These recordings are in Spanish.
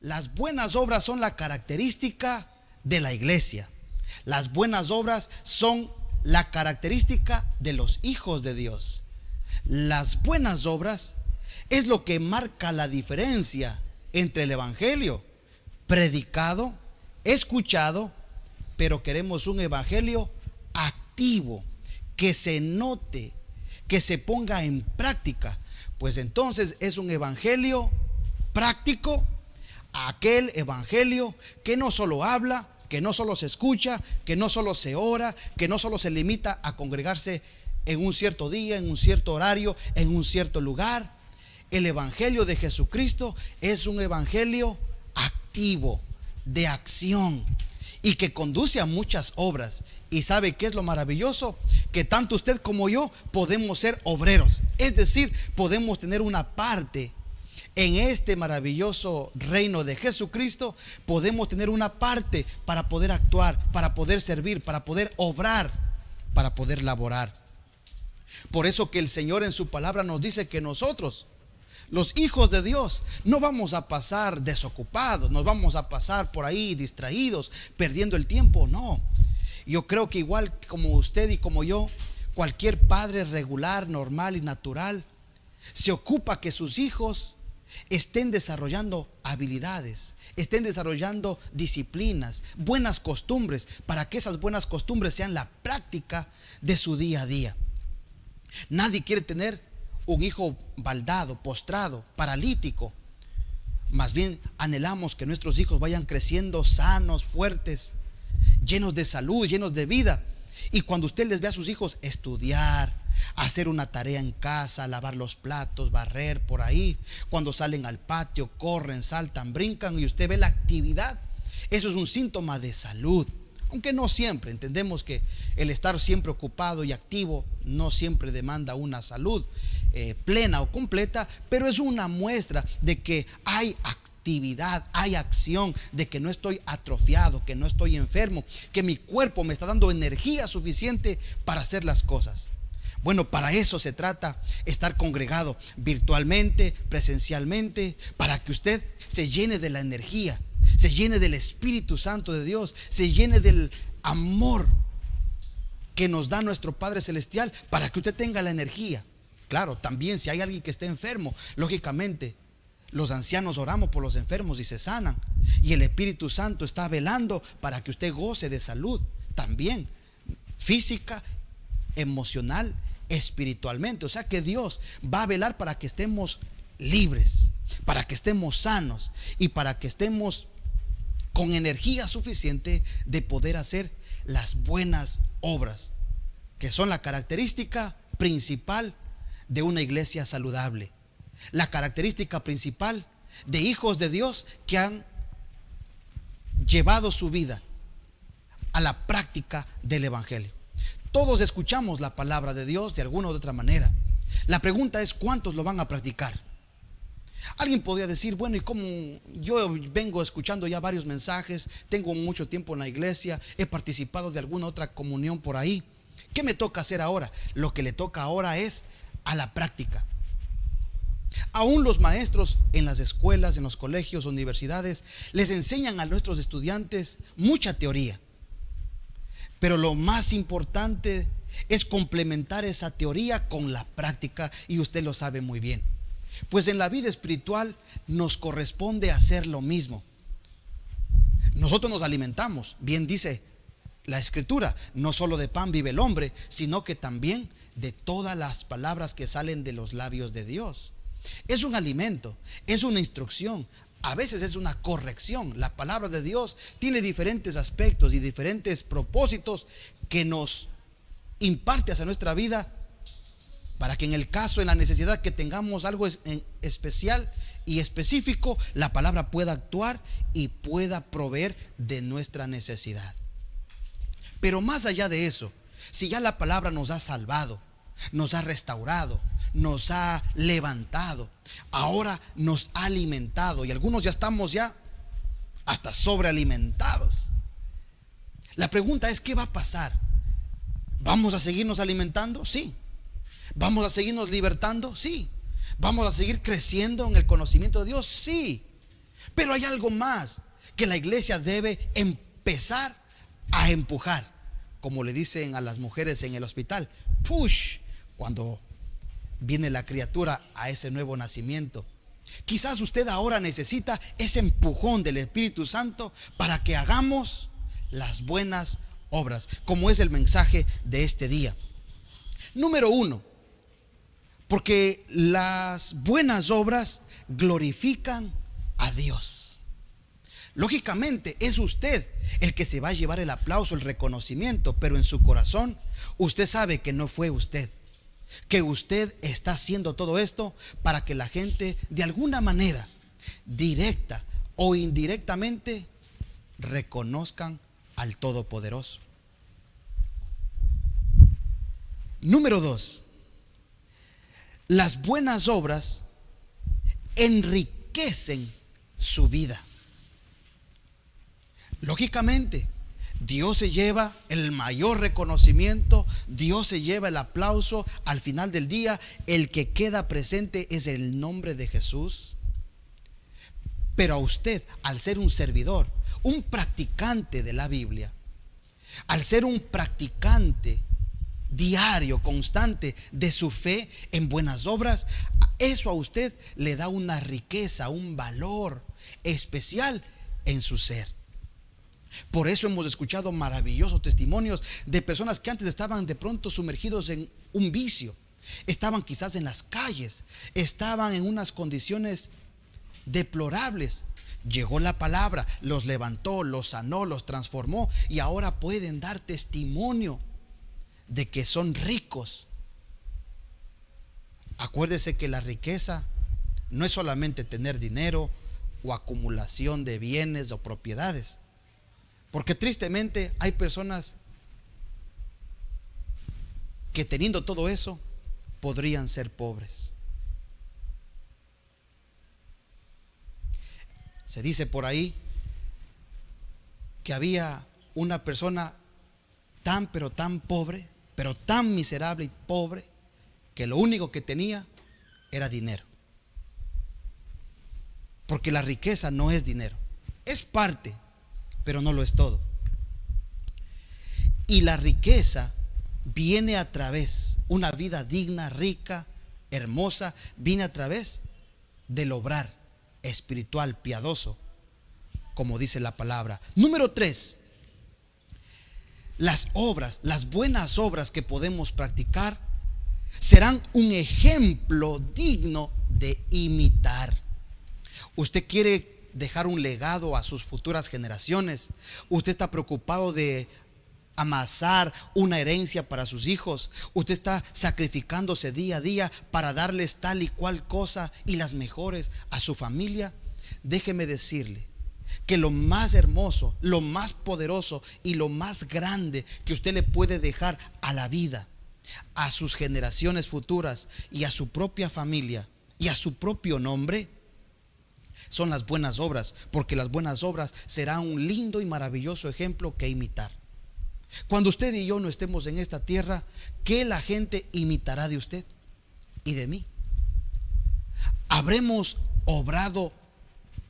Las buenas obras son la característica de la iglesia. Las buenas obras son la característica de los hijos de Dios. Las buenas obras es lo que marca la diferencia entre el evangelio predicado, escuchado, pero queremos un evangelio activo, que se note, que se ponga en práctica. Pues entonces es un evangelio práctico, aquel evangelio que no solo habla, que no solo se escucha, que no solo se ora, que no solo se limita a congregarse en un cierto día, en un cierto horario, en un cierto lugar. El evangelio de Jesucristo es un evangelio activo, de acción, y que conduce a muchas obras. ¿Y sabe qué es lo maravilloso? Que tanto usted como yo podemos ser obreros, es decir, podemos tener una parte en este maravilloso reino de Jesucristo. Podemos tener una parte para poder actuar, para poder servir, para poder obrar, para poder laborar. Por eso que el Señor en su palabra nos dice que nosotros, los hijos de Dios, no vamos a pasar desocupados, nos vamos a pasar por ahí distraídos, perdiendo el tiempo. No, yo creo que igual como usted y como yo, cualquier padre regular, normal y natural se ocupa que sus hijos estén desarrollando habilidades, estén desarrollando disciplinas, buenas costumbres, para que esas buenas costumbres sean la práctica de su día a día. Nadie quiere tener un hijo baldado, postrado, paralítico. Más bien anhelamos que nuestros hijos vayan creciendo sanos, fuertes, llenos de salud, llenos de vida. Y cuando usted les ve a sus hijos estudiar, hacer una tarea en casa, lavar los platos, barrer por ahí, cuando salen al patio, corren, saltan, brincan, y usted ve la actividad, eso es un síntoma de salud. Aunque no siempre, entendemos que el estar siempre ocupado y activo no siempre demanda una salud plena o completa, pero es una muestra de que hay actividad, hay acción, de que no estoy atrofiado, que no estoy enfermo, que mi cuerpo me está dando energía suficiente para hacer las cosas. Bueno, para eso se trata estar congregado virtualmente, presencialmente, para que usted se llene de la energía, se llene del Espíritu Santo de Dios, se llene del amor que nos da nuestro Padre Celestial, para que usted tenga la energía. Claro, también si hay alguien que esté enfermo, lógicamente los ancianos oramos por los enfermos y se sanan, y el Espíritu Santo está velando para que usted goce de salud también, física, emocional, espiritualmente. O sea que Dios va a velar para que estemos libres, para que estemos sanos y para que estemos con energía suficiente de poder hacer las buenas obras, que son la característica principal de una iglesia saludable, la característica principal de hijos de Dios que han llevado su vida a la práctica del evangelio. Todos escuchamos la palabra de Dios de alguna u otra manera. La pregunta es, ¿cuántos lo van a practicar? Alguien podría decir, bueno, y como yo vengo escuchando ya varios mensajes, tengo mucho tiempo en la iglesia, he participado de alguna otra comunión por ahí, ¿qué me toca hacer ahora? Lo que le toca ahora es a la práctica. Aún los maestros en las escuelas, en los colegios, universidades, les enseñan a nuestros estudiantes mucha teoría. Pero lo más importante es complementar esa teoría con la práctica, y usted lo sabe muy bien. Pues en la vida espiritual nos corresponde hacer lo mismo. Nosotros nos alimentamos, bien dice la Escritura, no solo de pan vive el hombre, sino que también de todas las palabras que salen de los labios de Dios. Es un alimento, es una instrucción, a veces es una corrección. La palabra de Dios tiene diferentes aspectos y diferentes propósitos que nos imparte hacia nuestra vida, para que en el caso, en la necesidad que tengamos algo en especial y específico, la palabra pueda actuar y pueda proveer de nuestra necesidad. Pero más allá de eso, si ya la palabra nos ha salvado, nos ha restaurado, nos ha levantado, ahora nos ha alimentado, y algunos ya estamos ya hasta sobrealimentados. La pregunta es, ¿qué va a pasar? ¿Vamos a seguirnos alimentando? Sí. ¿Vamos a seguirnos libertando? Sí. ¿Vamos a seguir creciendo en el conocimiento de Dios? Sí. Pero hay algo más que la iglesia debe empezar a empujar, como le dicen a las mujeres en el hospital, push, cuando viene la criatura a ese nuevo nacimiento. Quizás usted ahora necesita ese empujón del Espíritu Santo para que hagamos las buenas obras, como es el mensaje de este día. Número 1, porque las buenas obras glorifican a Dios. Lógicamente es usted el que se va a llevar el aplauso, el reconocimiento, pero en su corazón usted sabe que no fue usted, que usted está haciendo todo esto para que la gente de alguna manera, directa o indirectamente, reconozcan al Todopoderoso. Número 2, las buenas obras enriquecen su vida. Lógicamente, Dios se lleva el mayor reconocimiento, Dios se lleva el aplauso. Al final del día, el que queda presente es el nombre de Jesús. Pero a usted, al ser un servidor, un practicante de la Biblia, al ser un practicante diario, constante de su fe en buenas obras, eso a usted le da una riqueza, un valor especial en su ser. Por eso hemos escuchado maravillosos testimonios de personas que antes estaban de pronto sumergidos en un vicio, estaban quizás en las calles, estaban en unas condiciones deplorables. Llegó la palabra, los levantó, los sanó, los transformó y ahora pueden dar testimonio de que son ricos. Acuérdese que la riqueza no es solamente tener dinero o acumulación de bienes o propiedades, porque tristemente hay personas que teniendo todo eso podrían ser pobres. Se dice por ahí que había una persona tan pero tan pobre, pero tan miserable y pobre, que lo único que tenía era dinero. Porque la riqueza no es dinero, es parte, pero no lo es todo. Y la riqueza viene a través, una vida digna, rica, hermosa, viene a través del obrar espiritual, piadoso, como dice la palabra. Número 3, las obras, las buenas obras que podemos practicar serán un ejemplo digno de imitar. Usted quiere dejar un legado a sus futuras generaciones. Usted está preocupado de amasar una herencia para sus hijos. Usted está sacrificándose día a día para darles tal y cual cosa y las mejores a su familia. Déjeme decirle que lo más hermoso, lo más poderoso y lo más grande que usted le puede dejar a la vida, a sus generaciones futuras y a su propia familia y a su propio nombre, son las buenas obras, porque las buenas obras serán un lindo y maravilloso ejemplo que imitar. Cuando usted y yo no estemos en esta tierra, ¿qué la gente imitará de usted y de mí? ¿Habremos obrado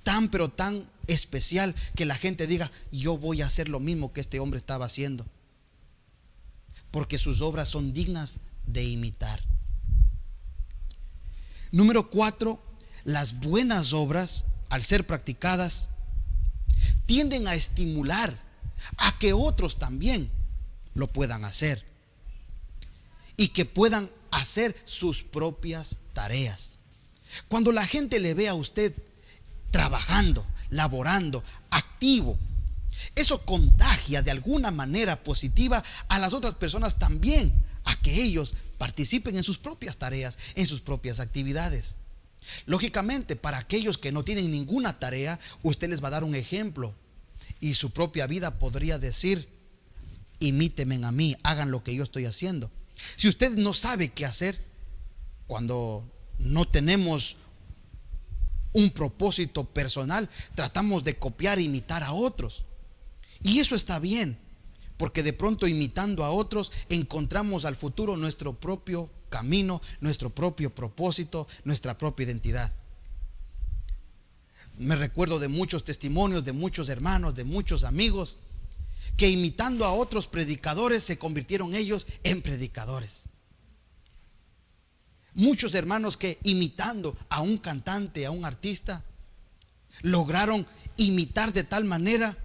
tan pero tan especial que la gente diga, yo voy a hacer lo mismo que este hombre estaba haciendo? Porque sus obras son dignas de imitar. Número 4, las buenas obras, al ser practicadas, tienden a estimular a que otros también lo puedan hacer y que puedan hacer sus propias tareas. Cuando la gente le ve a usted trabajando, laborando, activo, eso contagia de alguna manera positiva a las otras personas también, a que ellos participen en sus propias tareas, en sus propias actividades. Lógicamente, para aquellos que no tienen ninguna tarea, usted les va a dar un ejemplo y su propia vida podría decir, imítenme a mí, hagan lo que yo estoy haciendo. Si usted no sabe qué hacer, cuando no tenemos un propósito personal, tratamos de copiar e imitar a otros. Y eso está bien, porque de pronto imitando a otros encontramos al futuro nuestro propio camino, nuestro propio propósito, nuestra propia identidad. Me recuerdo de muchos testimonios, de muchos hermanos, de muchos amigos, que imitando a otros predicadores se convirtieron ellos en predicadores. Muchos hermanos que imitando a un cantante, a un artista, lograron imitar de tal manera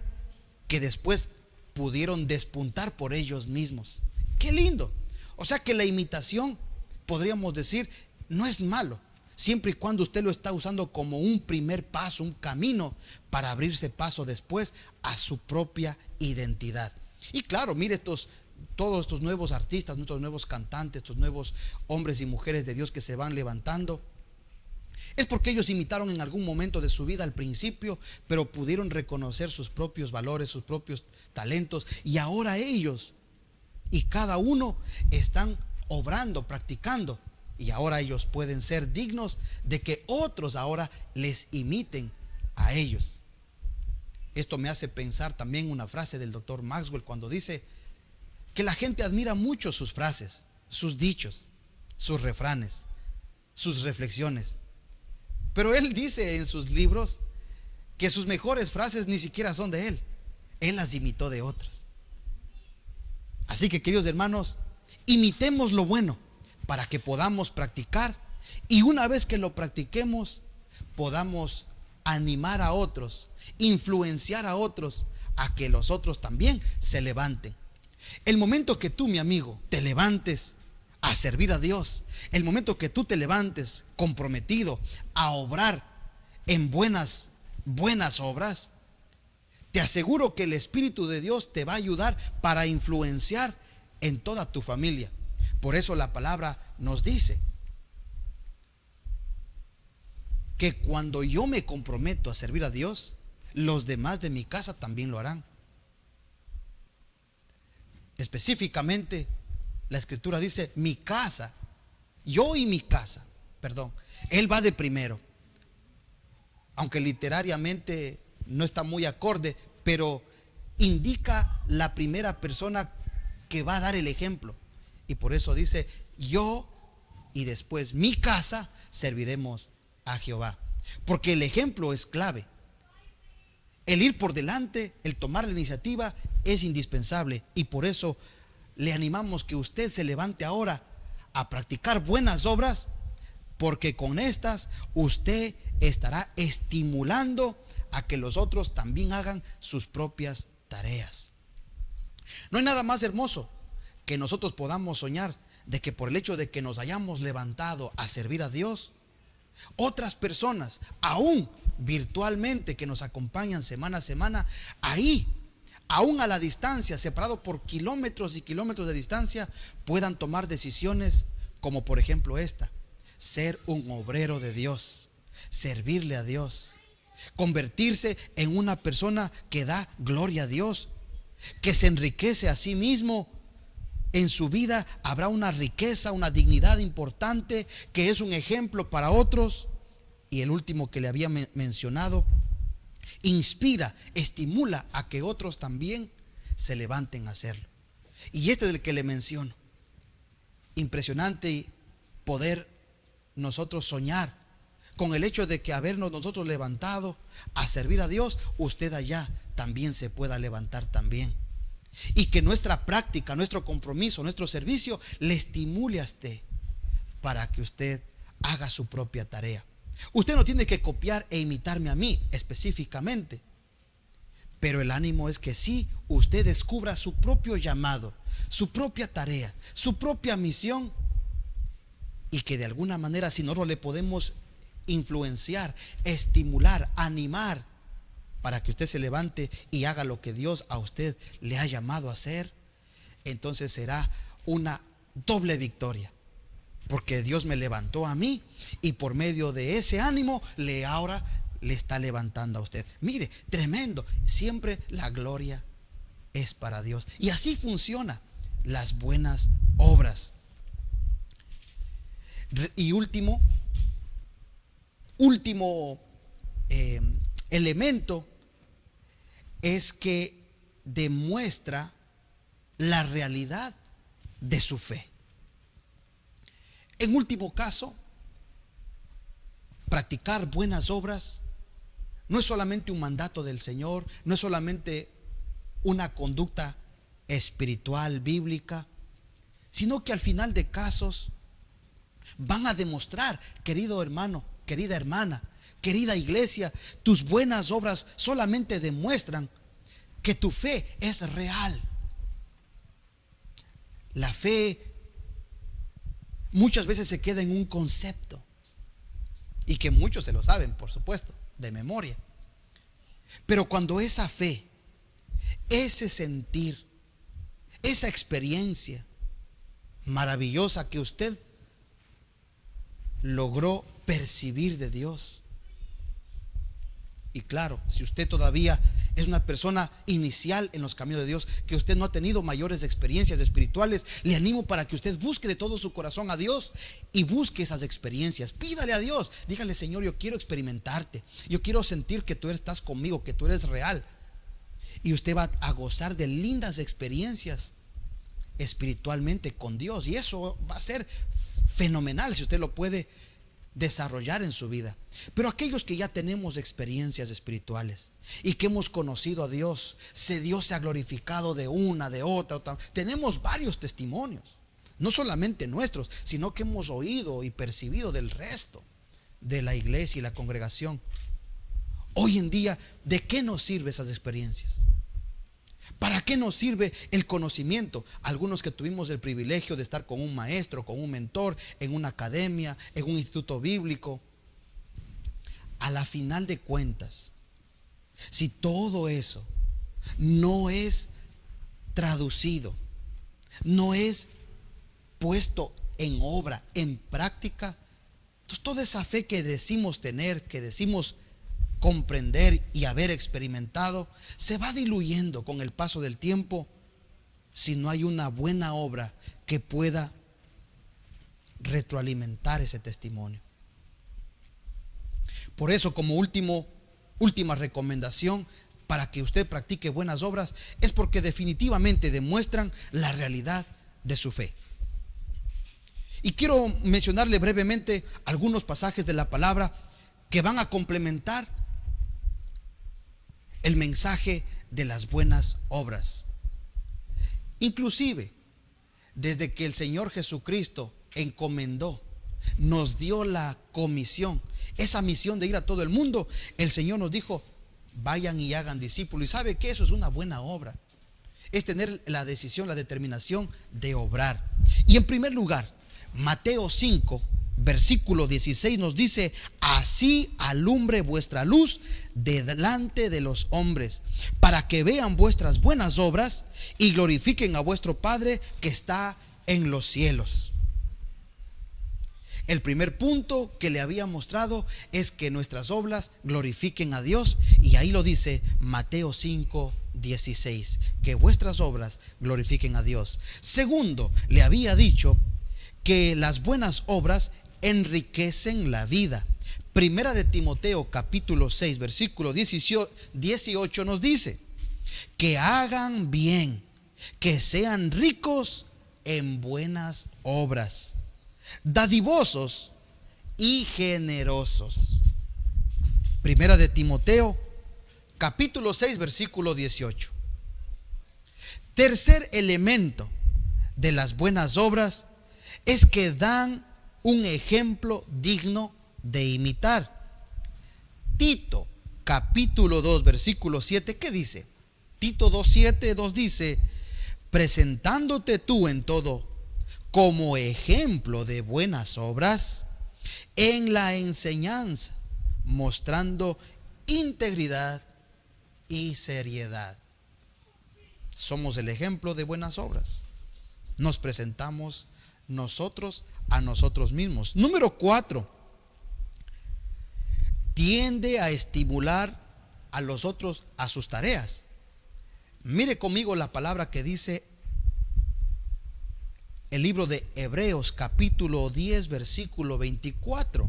que después pudieron despuntar por ellos mismos. ¡Qué lindo! O sea que la imitación, podríamos decir, no es malo, siempre y cuando usted lo está usando como un primer paso, un camino para abrirse paso después a su propia identidad. Y claro, mire todos estos nuevos artistas, estos nuevos cantantes, estos nuevos hombres y mujeres de Dios que se van levantando, es porque ellos imitaron en algún momento de su vida al principio, pero pudieron reconocer sus propios valores, sus propios talentos, y ahora ellos y cada uno están obrando, practicando, y ahora ellos pueden ser dignos de que otros ahora les imiten a ellos. Esto me hace pensar también una frase del doctor Maxwell cuando dice que la gente admira mucho sus frases, sus dichos, sus refranes, sus reflexiones. Pero él dice en sus libros que sus mejores frases ni siquiera son de él. Él las imitó de otros. Así que, queridos hermanos, imitemos lo bueno para que podamos practicar, y una vez que lo practiquemos podamos animar a otros, influenciar a otros a que los otros también se levanten. El momento que tú, mi amigo, te levantes a servir a Dios, el momento que tú te levantes comprometido a obrar en buenas obras, te aseguro que el Espíritu de Dios te va a ayudar para influenciar en toda tu familia. Por eso la palabra nos dice que cuando yo me comprometo a servir a Dios, los demás de mi casa también lo harán. Específicamente, la Escritura dice: mi casa, yo y mi casa, perdón, Él va de primero. Aunque literariamente no está muy acorde, pero indica la primera persona que va a dar el ejemplo. Y por eso dice: yo y después mi casa serviremos a Jehová. Porque el ejemplo es clave. El ir por delante, el tomar la iniciativa es indispensable. Y por eso le animamos que usted se levante ahora a practicar buenas obras, porque con estas usted estará estimulando a que los otros también hagan sus propias tareas. No hay nada más hermoso que nosotros podamos soñar de que por el hecho de que nos hayamos levantado a servir a Dios, otras personas, aún virtualmente, que nos acompañan semana a semana, ahí, aún a la distancia, separado por kilómetros y kilómetros de distancia, puedan tomar decisiones como por ejemplo esta: ser un obrero de Dios, servirle a Dios, convertirse en una persona que da gloria a Dios, que se enriquece a sí mismo. En su vida habrá una riqueza, una dignidad importante, que es un ejemplo para otros. Y el último que le había mencionado, inspira, estimula a que otros también se levanten a hacerlo. Y este es el que le menciono. Impresionante poder nosotros soñar con el hecho de que habernos nosotros levantado a servir a Dios, usted allá también se pueda levantar también. Y que nuestra práctica, nuestro compromiso, nuestro servicio le estimule a usted para que usted haga su propia tarea. Usted no tiene que copiar e imitarme a mí específicamente, pero el ánimo es que sí, usted descubra su propio llamado, su propia tarea, su propia misión, y que de alguna manera, si nosotros le podemos influenciar, estimular, animar para que usted se levante y haga lo que Dios a usted le ha llamado a hacer, entonces será una doble victoria, porque Dios me levantó a mí y por medio de ese ánimo ahora le está levantando a usted. Mire, tremendo. Siempre la gloria es para Dios, y así funciona las buenas obras. Y último elemento es que demuestra la realidad de su fe. En último caso, practicar buenas obras no es solamente un mandato del Señor, no es solamente una conducta espiritual, bíblica, sino que al final de casos van a demostrar, querido hermano, querida hermana, querida iglesia, tus buenas obras solamente demuestran que tu fe es real. La fe muchas veces se queda en un concepto, y que muchos se lo saben, por supuesto, de memoria. Pero cuando esa fe, ese sentir, esa experiencia maravillosa que usted logró percibir de Dios, y claro, si usted todavía es una persona inicial en los caminos de Dios, que usted no ha tenido mayores experiencias espirituales, le animo para que usted busque de todo su corazón a Dios y busque esas experiencias. Pídale a Dios, dígale: Señor, yo quiero experimentarte, yo quiero sentir que tú estás conmigo, que tú eres real. Y usted va a gozar de lindas experiencias espiritualmente con Dios, y eso va a ser fenomenal si usted lo puede desarrollar en su vida. Pero aquellos que ya tenemos experiencias espirituales y que hemos conocido a Dios, Dios se ha glorificado de una, de otra, tenemos varios testimonios, no solamente nuestros, sino que hemos oído y percibido del resto de la iglesia y la congregación. Hoy en día, ¿de qué nos sirven esas experiencias? ¿Para qué nos sirve el conocimiento? Algunos que tuvimos el privilegio de estar con un maestro, con un mentor, en una academia, en un instituto bíblico. A la final de cuentas, si todo eso no es traducido, no es puesto en obra, en práctica, entonces toda esa fe que decimos tener, que decimos comprender y haber experimentado, se va diluyendo con el paso del tiempo si no hay una buena obra que pueda retroalimentar ese testimonio. Por eso, como última recomendación para que usted practique buenas obras, es porque definitivamente demuestran la realidad de su fe. Y quiero mencionarle brevemente algunos pasajes de la palabra que van a complementar el mensaje de las buenas obras. Inclusive, desde que el Señor Jesucristo encomendó, nos dio la comisión, esa misión de ir a todo el mundo, el Señor nos dijo: vayan y hagan discípulos. Y sabe que eso es una buena obra, es tener la decisión, la determinación de obrar. Y en primer lugar, Mateo 5, versículo 16 nos dice: así alumbre vuestra luz delante de los hombres, para que vean vuestras buenas obras y glorifiquen a vuestro Padre que está en los cielos. El primer punto que le había mostrado es que nuestras obras glorifiquen a Dios, y ahí lo dice Mateo 5, 16, que vuestras obras glorifiquen a Dios. Segundo, le había dicho que las buenas obras enriquecen la vida. Primera de Timoteo capítulo 6 versículo 18 nos dice: que hagan bien, que sean ricos en buenas obras, dadivosos y generosos. Primera de Timoteo capítulo 6 versículo 18. Tercer elemento de las buenas obras es que dan un ejemplo digno de imitar. Tito capítulo 2 versículo 7, ¿qué dice? Tito 2:7 nos dice: presentándote tú en todo como ejemplo de buenas obras, en la enseñanza, mostrando integridad y seriedad. Somos el ejemplo de buenas obras. Nos presentamos nosotros a nosotros mismos. Número 4, tiende a estimular a los otros a sus tareas. Mire conmigo la palabra que dice el libro de Hebreos capítulo 10 versículo 24: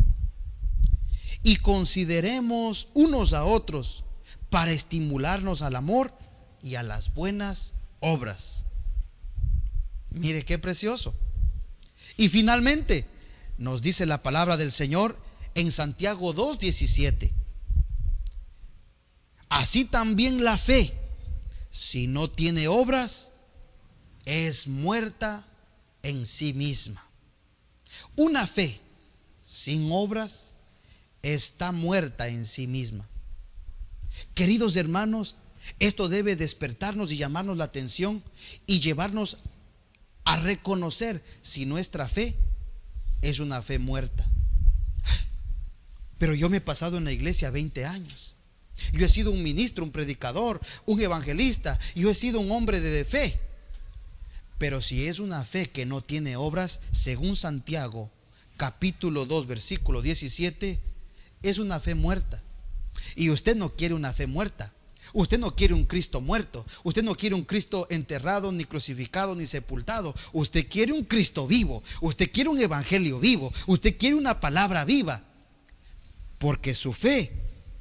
y consideremos unos a otros para estimularnos al amor y a las buenas obras. Mire qué precioso. Y finalmente nos dice la palabra del Señor en Santiago 2:17: Así también la fe, si no tiene obras, es muerta en sí misma. Una fe sin obras está muerta en sí misma. Queridos hermanos, esto debe despertarnos y llamarnos la atención y llevarnos a reconocer si nuestra fe es una fe muerta. Pero yo me he pasado en la iglesia 20 años. Yo he sido un ministro, un predicador, un evangelista. Yo he sido un hombre de fe. Pero si es una fe que no tiene obras, según Santiago capítulo 2 versículo 17, es una fe muerta. Y usted no quiere una fe muerta. Usted no quiere un Cristo muerto. Usted no quiere un Cristo enterrado, ni crucificado, ni sepultado. Usted quiere un Cristo vivo. Usted quiere un evangelio vivo. Usted quiere una palabra viva. Porque su fe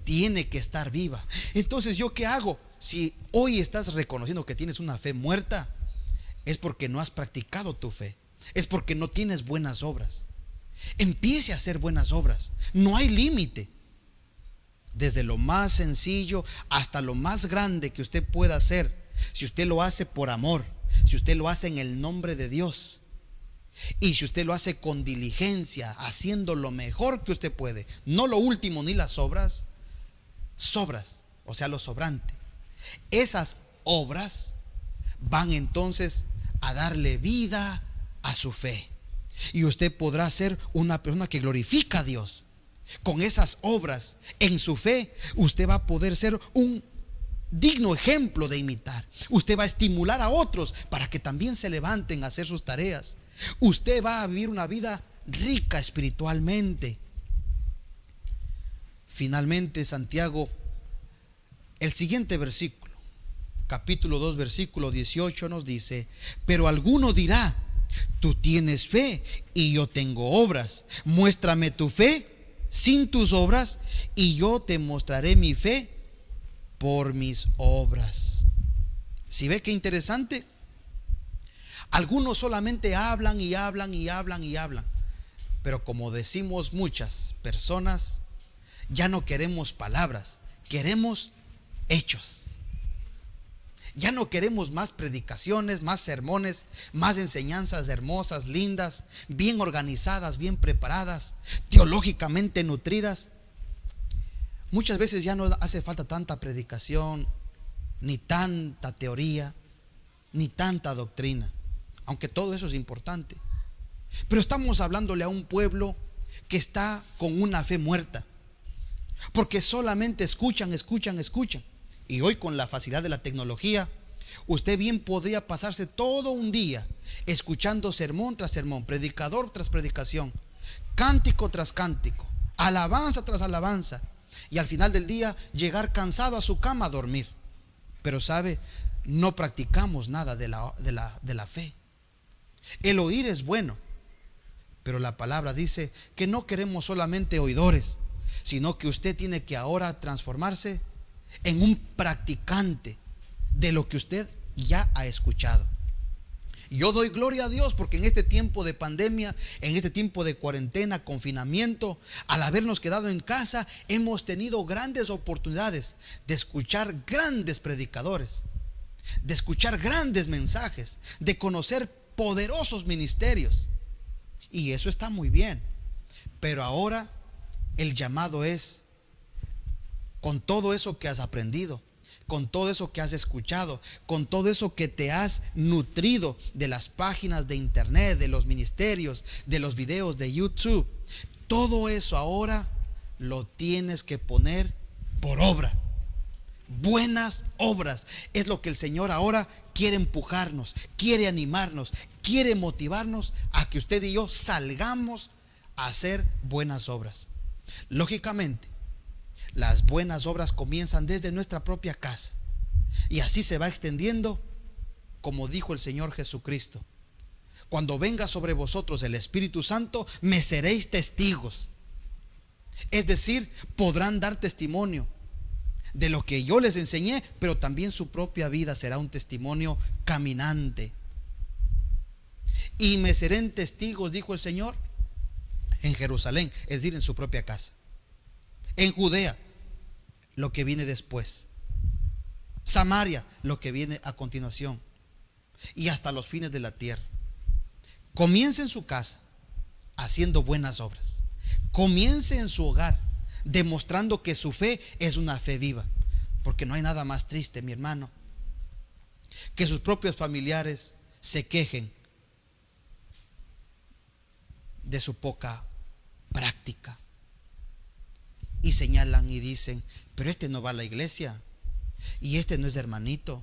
tiene que estar viva. Entonces, ¿yo qué hago? Si hoy estás reconociendo que tienes una fe muerta, es porque no has practicado tu fe. Es porque no tienes buenas obras. Empiece a hacer buenas obras. No hay límite. Desde lo más sencillo hasta lo más grande que usted pueda hacer, si usted lo hace por amor, si usted lo hace en el nombre de Dios, y si usted lo hace con diligencia, haciendo lo mejor que usted puede, no lo último ni las sobras, o sea, lo sobrante, esas obras van entonces a darle vida a su fe, y usted podrá ser una persona que glorifica a Dios. Con esas obras en su fe, usted va a poder ser un digno ejemplo de imitar. Usted va a estimular a otros para que también se levanten a hacer sus tareas. Usted va a vivir una vida rica espiritualmente. Finalmente, Santiago, el siguiente versículo, capítulo 2 versículo 18 nos dice: pero alguno dirá, tú tienes fe y yo tengo obras. Muéstrame tu fe sin tus obras y yo te mostraré mi fe por mis obras. ¿Sí ve qué interesante? Algunos solamente hablan y hablan y hablan y hablan, pero como decimos muchas personas, ya no queremos palabras, queremos hechos. Ya no queremos más predicaciones, más sermones, más enseñanzas hermosas, lindas, bien organizadas, bien preparadas, teológicamente nutridas. Muchas veces ya no hace falta tanta predicación, ni tanta teoría, ni tanta doctrina, aunque todo eso es importante. Pero estamos hablándole a un pueblo que está con una fe muerta, porque solamente escuchan. Y hoy, con la facilidad de la tecnología, usted bien podría pasarse todo un día escuchando sermón tras sermón, predicador tras predicación, cántico tras cántico, alabanza tras alabanza, y al final del día llegar cansado a su cama a dormir. Pero sabe, no practicamos nada de la fe. El oír es bueno, pero la palabra dice que no queremos solamente oidores, sino que usted tiene que ahora transformarse en un practicante de lo que usted ya ha escuchado. Yo doy gloria a Dios porque en este tiempo de pandemia, en este tiempo de cuarentena, confinamiento, al habernos quedado en casa, hemos tenido grandes oportunidades de escuchar grandes predicadores, de escuchar grandes mensajes, de conocer poderosos ministerios. Y eso está muy bien. Pero ahora el llamado es, con todo eso que has aprendido, con todo eso que has escuchado, con todo eso que te has nutrido de las páginas de internet, de los ministerios, de los videos de YouTube, todo eso ahora lo tienes que poner por obra. Buenas obras es lo que el Señor ahora quiere empujarnos, quiere animarnos, quiere motivarnos a que usted y yo salgamos a hacer buenas obras. Lógicamente, las buenas obras comienzan desde nuestra propia casa, y así se va extendiendo, como dijo el Señor Jesucristo: cuando venga sobre vosotros el Espíritu Santo, me seréis testigos. Es decir, podrán dar testimonio de lo que yo les enseñé, pero también su propia vida será un testimonio caminante. Y me serán testigos, dijo el Señor, en Jerusalén, es decir, en su propia casa, en Judea, lo que viene después, Samaria, lo que viene a continuación, y hasta los fines de la tierra. Comience en su casa haciendo buenas obras. Comience en su hogar demostrando que su fe es una fe viva. Porque no hay nada más triste, mi hermano, que sus propios familiares se quejen de su poca práctica y señalan y dicen: pero este no va a la iglesia, y este no es hermanito,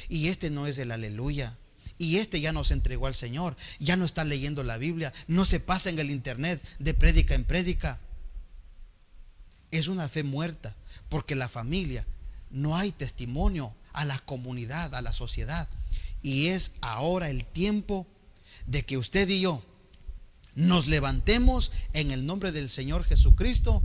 y este no es el aleluya, y este ya no se entregó al Señor, ya no está leyendo la Biblia, no se pasa en el internet de prédica en prédica. Es una fe muerta, porque la familia, no hay testimonio a la comunidad, a la sociedad. Y es ahora el tiempo de que usted y yo nos levantemos en el nombre del Señor Jesucristo,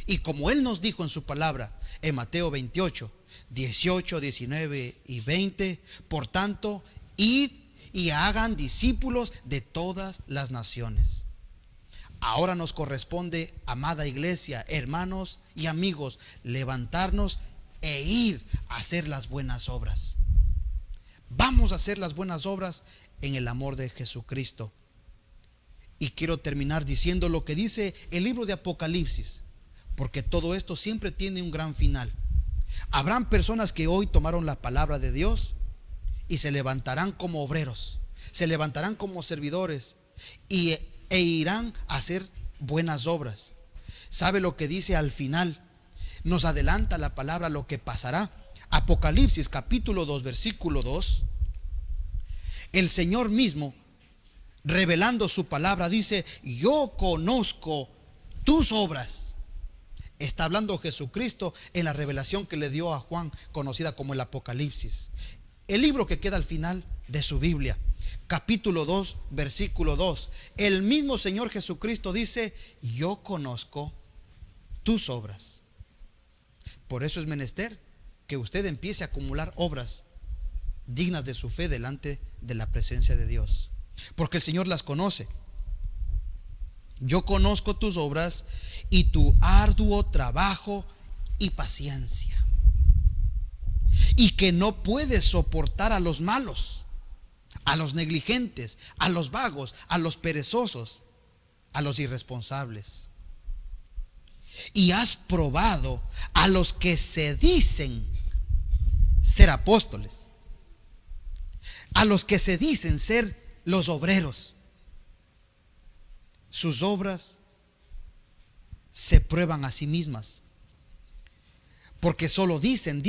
y como Él nos dijo en su palabra en Mateo 28, 18, 19 y 20: por tanto, id y hagan discípulos de todas las naciones. Ahora nos corresponde, amada iglesia, hermanos y amigos, levantarnos e ir a hacer las buenas obras. Vamos a hacer las buenas obras en el amor de Jesucristo. Y quiero terminar diciendo lo que dice el libro de Apocalipsis, porque todo esto siempre tiene un gran final. Habrán personas que hoy tomaron la palabra de Dios y se levantarán como obreros, se levantarán como servidores e irán a hacer buenas obras. ¿Sabe lo que dice al final? Nos adelanta la palabra lo que pasará. Apocalipsis capítulo 2 versículo 2. El Señor mismo, revelando su palabra, dice: yo conozco tus obras. Está hablando Jesucristo en la revelación que le dio a Juan, conocida como el Apocalipsis, el libro que queda al final de su Biblia. Capítulo 2 versículo 2. El mismo Señor Jesucristo dice: yo conozco tus obras. Por eso es menester que usted empiece a acumular obras dignas de su fe delante de la presencia de Dios, porque el Señor las conoce. Yo conozco tus obras y tu arduo trabajo y paciencia, y que no puedes soportar a los malos, a los negligentes, a los vagos, a los perezosos, a los irresponsables. Y has probado a los que se dicen ser apóstoles, a los que se dicen ser los obreros. Sus obras se prueban a sí mismas, porque solo dicen,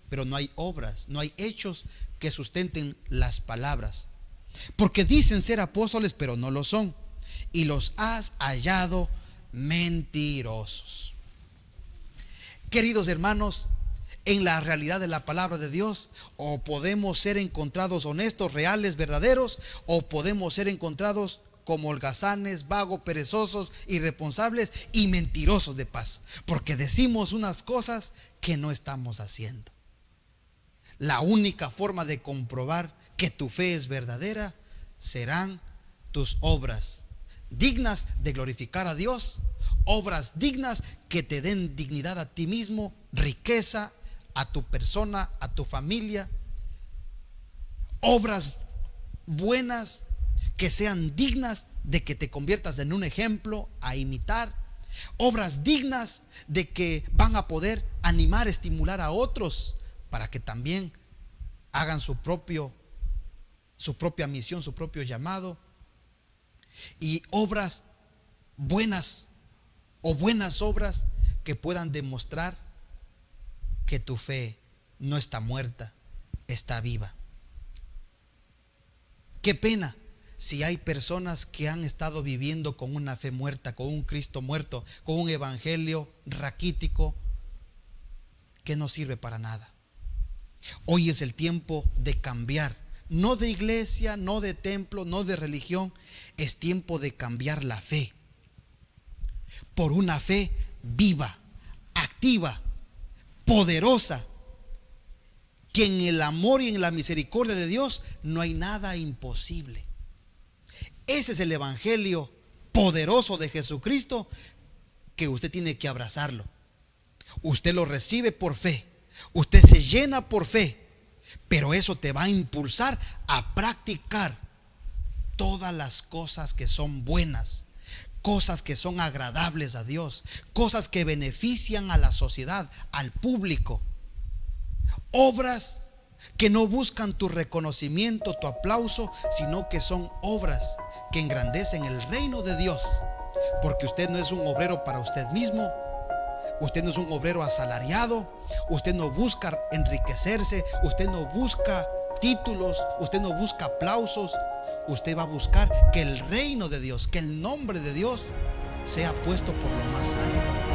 pero no hay obras, no hay hechos que sustenten las palabras. Porque dicen ser apóstoles, pero no lo son, y los has hallado mentirosos. Queridos hermanos, en la realidad de la palabra de Dios, o podemos ser encontrados honestos, reales, verdaderos, o podemos ser encontrados como holgazanes, vagos, perezosos, irresponsables y mentirosos de paso, porque decimos unas cosas que no estamos haciendo. La única forma de comprobar que tu fe es verdadera serán tus obras dignas de glorificar a Dios, obras dignas que te den dignidad a ti mismo, riqueza a tu persona, a tu familia, obras buenas que sean dignas de que te conviertas en un ejemplo a imitar, obras dignas de que van a poder animar, estimular a otros para que también hagan su propia misión, su propio llamado, y obras buenas o buenas obras que puedan demostrar que tu fe no está muerta, está viva. Qué pena si hay personas que han estado viviendo con una fe muerta, con un Cristo muerto, con un evangelio raquítico que no sirve para nada. Hoy es el tiempo de cambiar, no de iglesia, no de templo, no de religión. Es tiempo de cambiar la fe por una fe viva, activa, poderosa, que en el amor y en la misericordia de Dios no hay nada imposible. Ese es el evangelio poderoso de Jesucristo, que usted tiene que abrazarlo. Usted lo recibe por fe, Usted se llena por fe, pero eso te va a impulsar a practicar todas las cosas que son buenas, cosas que son agradables a Dios, cosas que benefician a la sociedad, al público, obras que no buscan tu reconocimiento, tu aplauso, sino que son obras que engrandecen el reino de Dios. Porque usted no es un obrero para usted mismo, usted no es un obrero asalariado, usted no busca enriquecerse, usted no busca títulos, usted no busca aplausos. Usted va a buscar que el reino de Dios, que el nombre de Dios sea puesto por lo más alto.